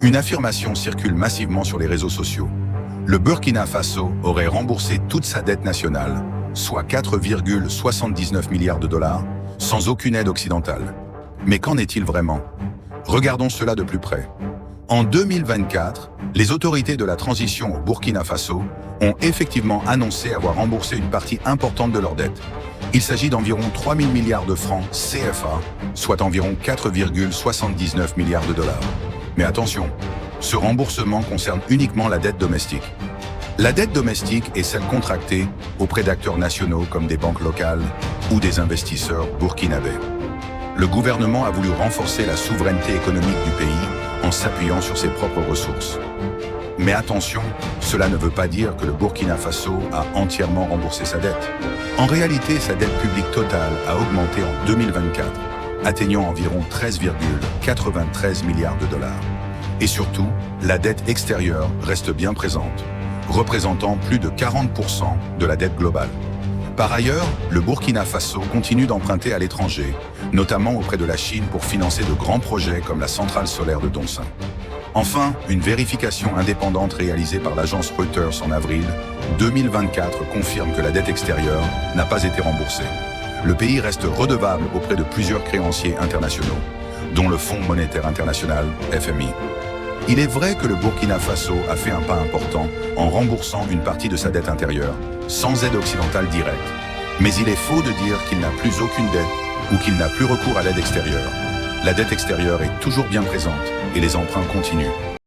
Une affirmation circule massivement sur les réseaux sociaux. Le Burkina Faso aurait remboursé toute sa dette nationale, soit 4,79 milliards de dollars, sans aucune aide occidentale. Mais qu'en est-il vraiment? Regardons cela de plus près. En 2024, les autorités de la transition au Burkina Faso ont effectivement annoncé avoir remboursé une partie importante de leur dette. Il s'agit d'environ 3 000 milliards de francs CFA, soit environ 4,79 milliards de dollars. Mais attention, ce remboursement concerne uniquement la dette domestique. La dette domestique est celle contractée auprès d'acteurs nationaux comme des banques locales ou des investisseurs burkinabés. Le gouvernement a voulu renforcer la souveraineté économique du pays en s'appuyant sur ses propres ressources. Mais attention, cela ne veut pas dire que le Burkina Faso a entièrement remboursé sa dette. En réalité, sa dette publique totale a augmenté en 2024, atteignant environ 13,93 milliards de dollars. Et surtout, la dette extérieure reste bien présente, représentant plus de 40% de la dette globale. Par ailleurs, le Burkina Faso continue d'emprunter à l'étranger, notamment auprès de la Chine pour financer de grands projets comme la centrale solaire de Dongsan. Enfin, une vérification indépendante réalisée par l'agence Reuters en avril 2024 confirme que la dette extérieure n'a pas été remboursée. Le pays reste redevable auprès de plusieurs créanciers internationaux, dont le Fonds monétaire international, FMI. Il est vrai que le Burkina Faso a fait un pas important en remboursant une partie de sa dette intérieure, sans aide occidentale directe. Mais il est faux de dire qu'il n'a plus aucune dette ou qu'il n'a plus recours à l'aide extérieure. La dette extérieure est toujours bien présente et les emprunts continuent.